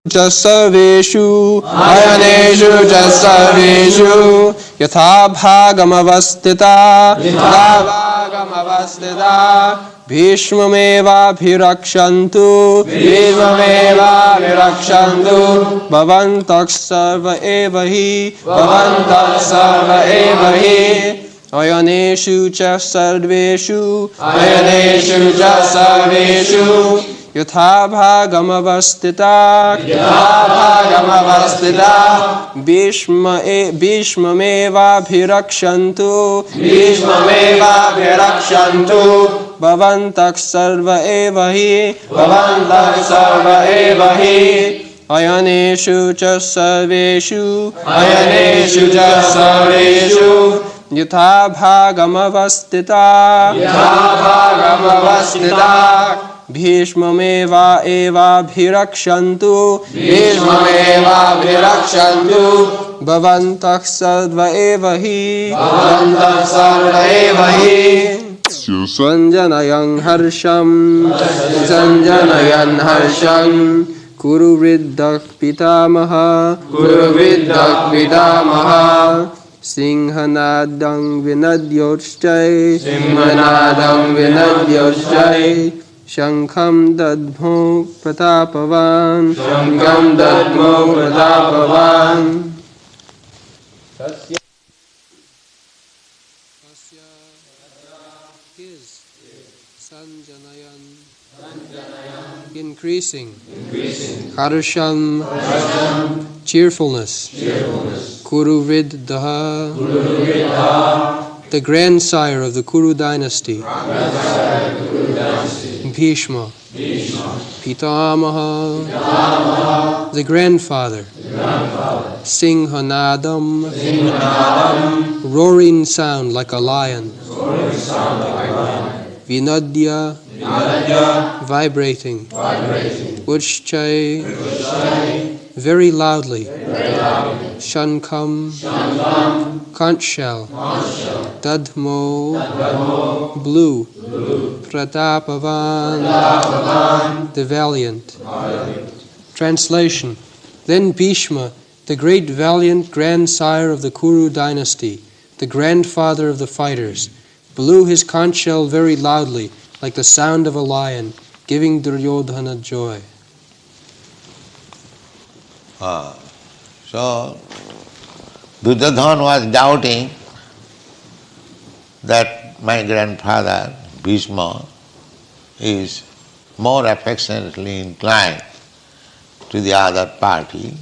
च सर्वेषु अयनेषु च सर्वेषु यथा भागमवस्थिता भीष्ममेवाभिरक्षन्तु भवन्तः सर्व एव हि अयनेषु च सर्वेषु यथा भागमवस्थिता भीष्ममेवाभिरक्षन्तु भवन्तः सर्व एव हि अयनेषु च सर्वेषु यथा भागमवस्थिता भीष्ममेवाभिरक्षन्तु भवन्तः सर्व एव हि सञ्जनयन् हर्षं कुरु वृद्धः पितामहः सिंहनादं विनद्योच्चै शङ्खं दद्मो प्रतापवान् increasing harsham cheerfulness Kuruvriddha, the grandsire of the Kuru dynasty, Bhishma, Pitamaha, the grandfather, Singhanadam, roaring sound like a lion, Vinadya, vibrating, Uchchai, very loudly, Shankam, conch shell, Dadmo, blue, Pratapavan, the valiant. Translation. Then Bhishma, the great valiant grandsire of the Kuru dynasty, the grandfather of the fighters, blew his conch shell very loudly, like the sound of a lion, giving Duryodhana joy. So, Duryodhana was doubting that my grandfather, Bhishma, is more affectionately inclined to the other party.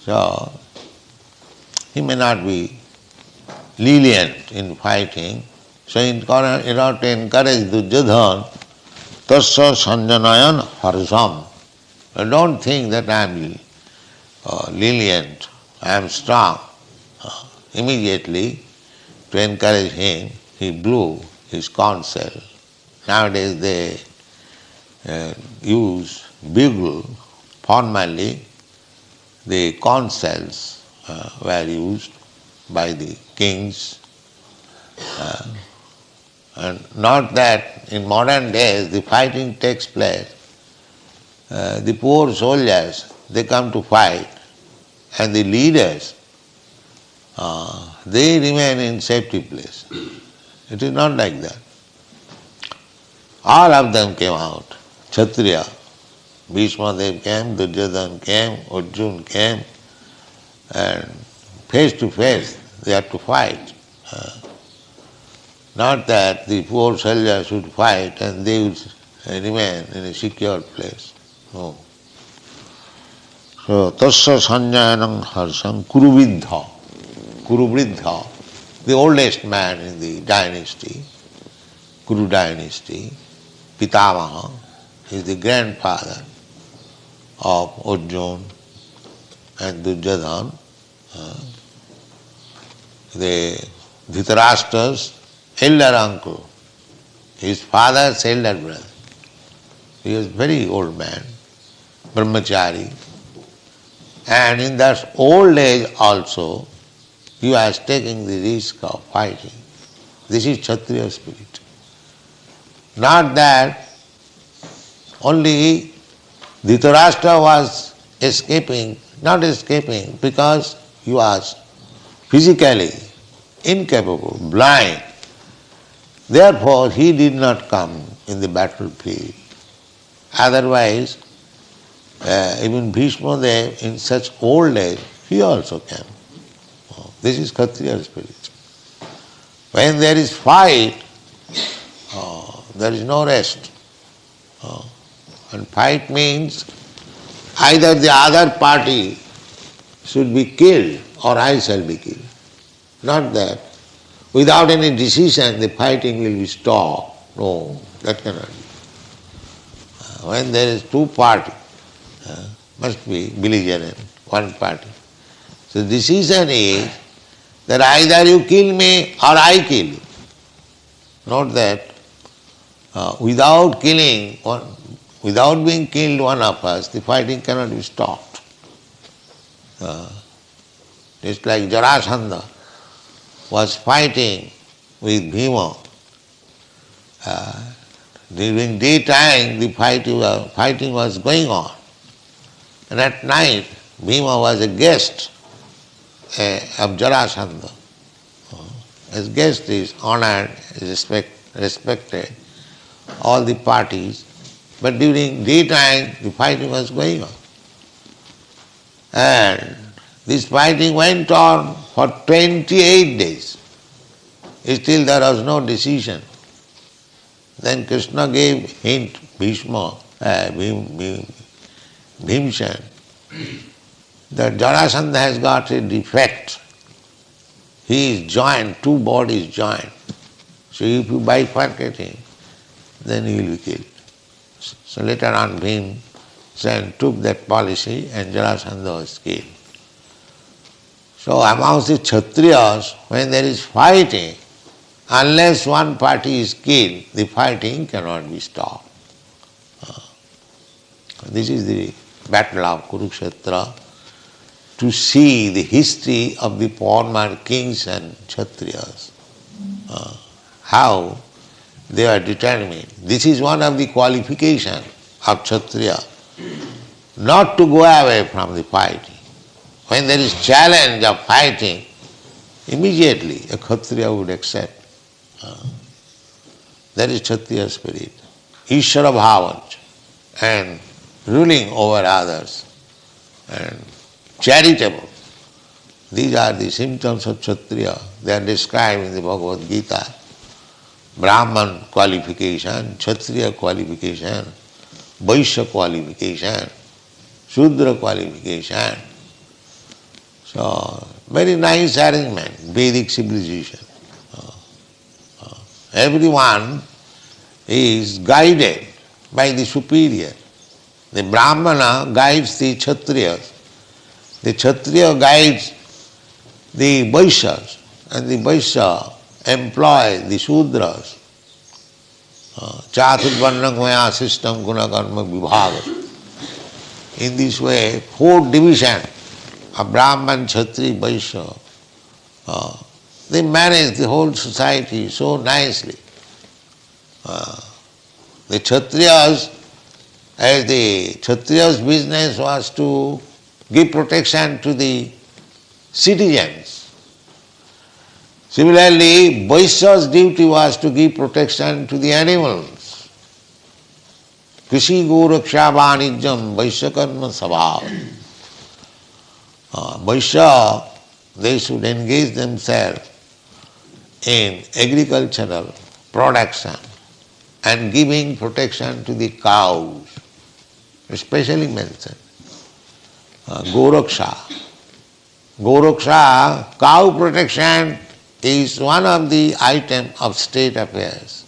So, he may not be lenient in fighting. So, in order to encourage Duryodhana, tasya sanjanayan harsham. Don't think that I am lenient, I am strong. Immediately, to encourage him, he blew his conch shell. Nowadays they use bugle. Formerly, the conch shells were used by the kings. And not that in modern days the fighting takes place. The poor soldiers, they come to fight, and the leaders, they remain in safety place. It is not like that. All of them came out. Kshatriya, Bhishma Dev came, Duryodhana came, Arjuna came, and face to face they had to fight. Not that the poor soldiers should fight and they would remain in a secure place. No. So, tasya sanjayanam harsham Kuruvriddha, the oldest man in the dynasty, Kuru dynasty, Pitamaha, is the grandfather of Arjuna and Duryodhana, the Dhritarashtra's elder uncle, his father's elder brother. He was a very old man, brahmachari, and in that old age also he was taking the risk of fighting. This is Kshatriya spirit. Not that only Dhritarashtra was escaping, not escaping, because he was physically incapable, blind. Therefore, he did not come in the battlefield. Otherwise, even Bhishma Dev, in such old age, he also came. This is Kshatriya spirit. When there is fight, there is no rest. And fight means either the other party should be killed or I shall be killed. Not that without any decision the fighting will be stopped. No, that cannot be. When there is two parties, must be belligerent, one party. So the decision is that either you kill me or I kill you. Not that without killing one, without being killed one of us, the fighting cannot be stopped. It's like Jarasandha was fighting with Bhima. During daytime the fighting was going on. And at night Bhima was a guest of Jarasandha. As guest is honored, is respected, all the parties. But during daytime the fighting was going on. And this fighting went on for 28 days. Still there was no decision. Then Krishna gave hint, Bhimsen, that Jarasandha has got a defect. He is joined, two bodies joined. So if you bifurcate him, then he will be killed. So later on Bhimsen took that policy and Jarasandha was killed. So amongst the Kshatriyas, when there is fighting, unless one party is killed, the fighting cannot be stopped. This is the battle of Kurukshetra, to see the history of the former kings and Kshatriyas, how they are determined. This is one of the qualifications of Kshatriya, not to go away from the fighting. When there is challenge of fighting, immediately a Kshatriya would accept. That is Kshatriya spirit. Ishvara bhavancha, and ruling over others, and charitable. These are the symptoms of Kshatriya. They are described in the Bhagavad Gita. Brahman qualification, Kshatriya qualification, Vaishya qualification, Shudra qualification. So, very nice arrangement, Vedic civilization. Everyone is guided by the superior. The Brahmana guides the Kshatriyas. The Kshatriya guides the Vaishyas, and the Vaishya employ the Shudras. Chaturvarnam maya system gunakarma vibhaga. In this way, 4 divisions of Brahman, Kshatri, Vaishya, they manage the whole society so nicely. The Kshatriyas, as the Kshatriyas' business was to give protection to the citizens. Similarly, Vaishya's duty was to give protection to the animals. Krishi Goraksha Vanijam Vaishya Karma Sabhav. Vaishya, they should engage themselves in agricultural production and giving protection to the cows, especially mentioned. Goraksha. Goraksha, cow protection is one of the items of state affairs.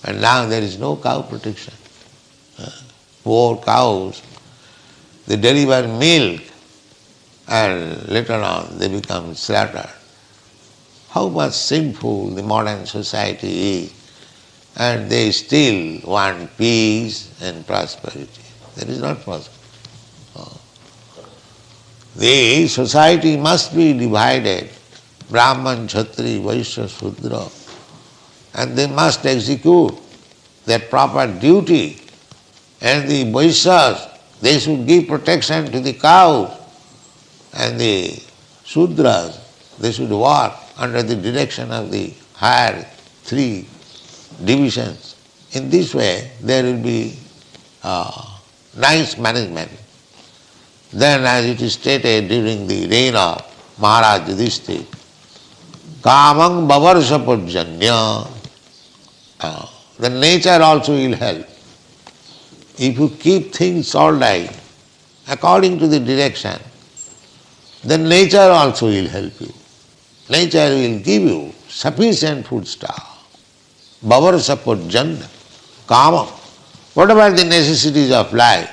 And now there is no cow protection. Poor cows, they deliver milk and later on they become slaughtered. How much sinful the modern society is, and they still want peace and prosperity. That is not possible. The society must be divided, Brahman, Kshatri, Vaishya, Shudra, and they must execute their proper duty And the Vaishyas, they should give protection to the cows. And the Sudras, they should work under the direction of the higher three divisions. In this way, there will be nice management. Then, as it is stated during the reign of Maharaj Yudhishthira, Kamang Bavarsha Pujanya, the nature also will help. If you keep things all right, according to the direction, then nature also will help you. Nature will give you sufficient foodstuff. Bavarsha Pujanya, Kamang, whatever the necessities of life,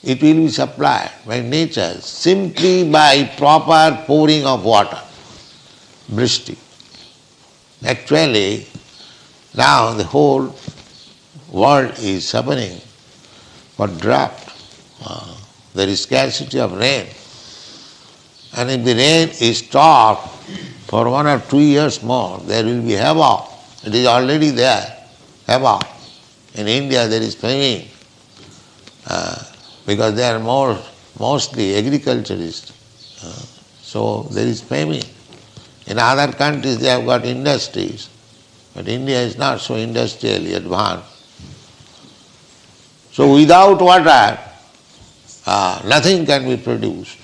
it will be supplied by nature simply by proper pouring of water, vrishti. Actually, now the whole world is suffering for drought. There is scarcity of rain. And if the rain is stopped for 1 or 2 years more, there will be havoc. It is already there, havoc. In India there is famine, because they are mostly agriculturists. So there is famine. In other countries they have got industries, but India is not so industrially advanced. So without water, nothing can be produced.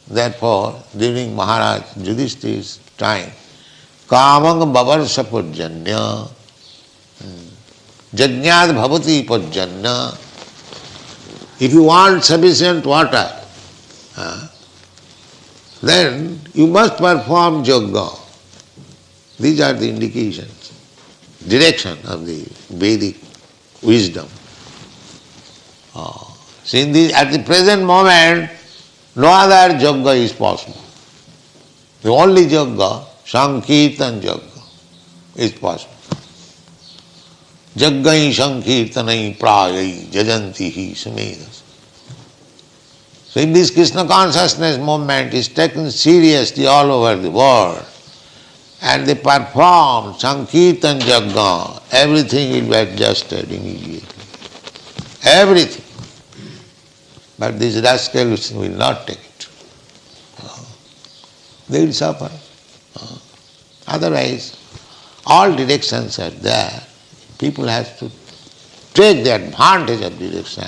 Therefore, during Maharaj Yudhishthira's time, Kamang Bavarsha Pujanya, Jajñād Bhavati Pujanya. If you want sufficient water, then you must perform yoga. These are the indications, direction of the Vedic wisdom. So at the present moment, no other yoga is possible. The only yoga, Sankirtan yoga, is possible. Jaggai Sankirtanai Prayai Jajantihi Samedas. So if this Krishna consciousness movement is taken seriously all over the world, and they perform Sankirtan yoga, everything will be adjusted immediately. Everything. But these rascals will not take it. They will suffer. Otherwise, all directions are there. People have to take the advantage of direction,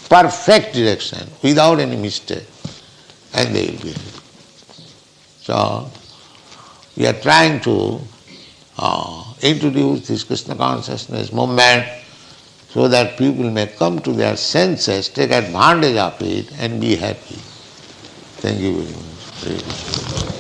perfect direction, without any mistake, and they will be happy. So, we are trying to introduce this Krishna consciousness movement so that people may come to their senses, take advantage of it, and be happy. Thank you very much.